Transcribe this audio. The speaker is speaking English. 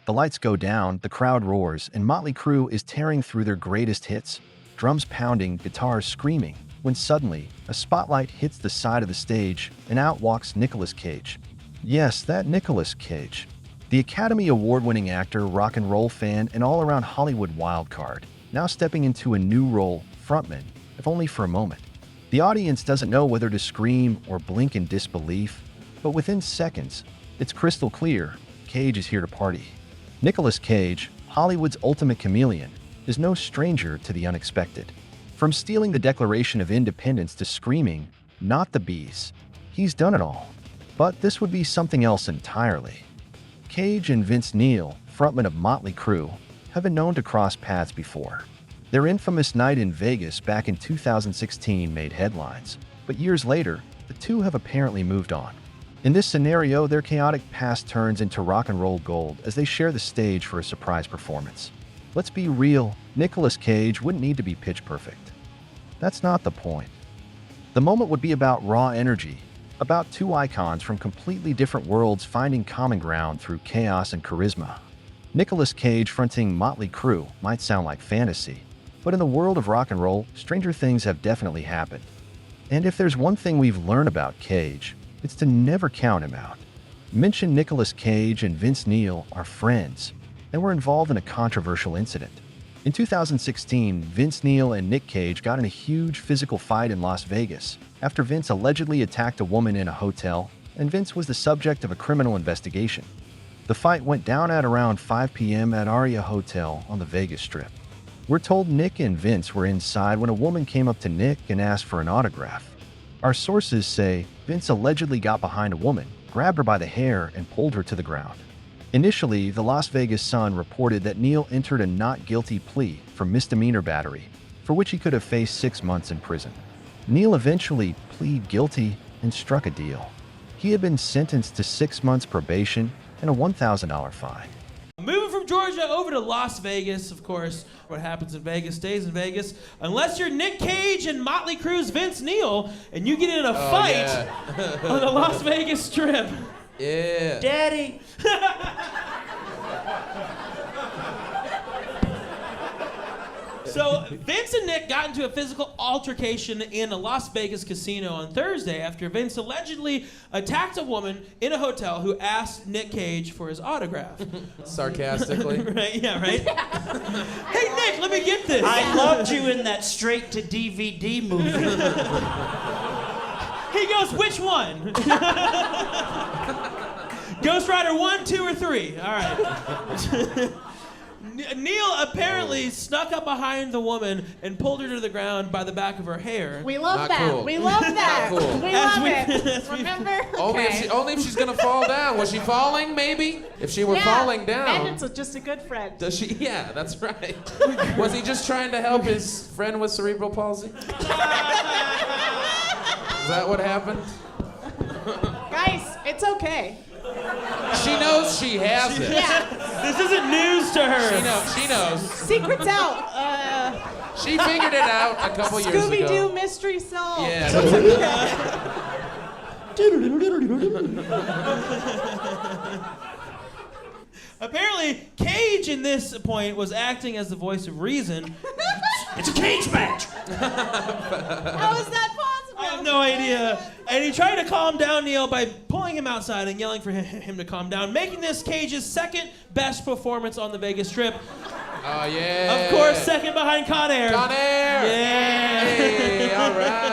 The lights go down, the crowd roars, and Motley Crue is tearing through their greatest hits, drums pounding, guitars screaming, when suddenly, a spotlight hits the side of the stage, and out walks Nicolas Cage. Yes, that Nicolas Cage. The Academy Award-winning actor, rock and roll fan, and all-around Hollywood wildcard, now stepping into a new role, frontman, if only for a moment. The audience doesn't know whether to scream or blink in disbelief, but within seconds, it's crystal clear, Cage is here to party. Nicolas Cage, Hollywood's ultimate chameleon, is no stranger to the unexpected. From stealing the Declaration of Independence to screaming, "Not the bees," he's done it all. But this would be something else entirely. Cage and Vince Neil, frontman of Motley Crue, have been known to cross paths before. Their infamous night in Vegas back in 2016 made headlines, but years later, the two have apparently moved on. In this scenario, their chaotic past turns into rock and roll gold as they share the stage for a surprise performance. Let's be real, Nicolas Cage wouldn't need to be pitch perfect. That's not the point. The moment would be about raw energy, about two icons from completely different worlds finding common ground through chaos and charisma. Nicolas Cage fronting Motley Crue might sound like fantasy, but in the world of rock and roll, stranger things have definitely happened. And if there's one thing we've learned about Cage, it's to never count him out. Mention Nicolas Cage and Vince Neil are friends, and were involved in a controversial incident. In 2016, Vince Neil and Nick Cage got in a huge physical fight in Las Vegas after Vince allegedly attacked a woman in a hotel, and Vince was the subject of a criminal investigation. The fight went down at around 5 p.m. at Aria Hotel on the Vegas Strip. We're told Nick and Vince were inside when a woman came up to Nick and asked for an autograph. Our sources say Vince allegedly got behind a woman, grabbed her by the hair, and pulled her to the ground. Initially, the Las Vegas Sun reported that Neil entered a not guilty plea for misdemeanor battery, for which he could have faced 6 months in prison. Neil eventually pleaded guilty and struck a deal. He had been sentenced to 6 months probation and a $1,000 fine. Moving from Georgia over to Las Vegas, of course, what happens in Vegas stays in Vegas. Unless you're Nick Cage and Motley Crue's Vince Neil, and you get in a fight on the Las Vegas Strip. Yeah. Daddy. So Vince and Nick got into a physical altercation in a Las Vegas casino on Thursday after Vince allegedly attacked a woman in a hotel who asked Nick Cage for his autograph. Sarcastically. Right? Yeah, right? Hey, Nick, let me get this. I loved you in that straight-to-DVD movie. He goes, which one? Ghost Rider 1, 2, or 3? All right. Neil apparently snuck up behind the woman and pulled her to the ground by the back of her hair. We love Not that. cool. We love that. Not cool. We love it. Remember? Only if she's gonna fall down. Was she falling? Maybe. If she were falling down. Then it's just a good friend. Does she? Yeah, that's right. Was he just trying to help his friend with cerebral palsy? Is that what happened? Guys, it's okay. She knows she has it. Yeah. This isn't news to her. She knows. Secret's out. She figured it out a couple years ago. Scooby-Doo mystery solved. Yeah. Apparently, Cage in this point was acting as the voice of reason. It's a cage match! How is that possible? I have no idea. And he tried to calm down Neil by pulling him outside and yelling for him to calm down, making this Cage's second best performance on the Vegas Strip. Oh, yeah. Of course, second behind Con Air. Con Air! Yeah! Hey, all right.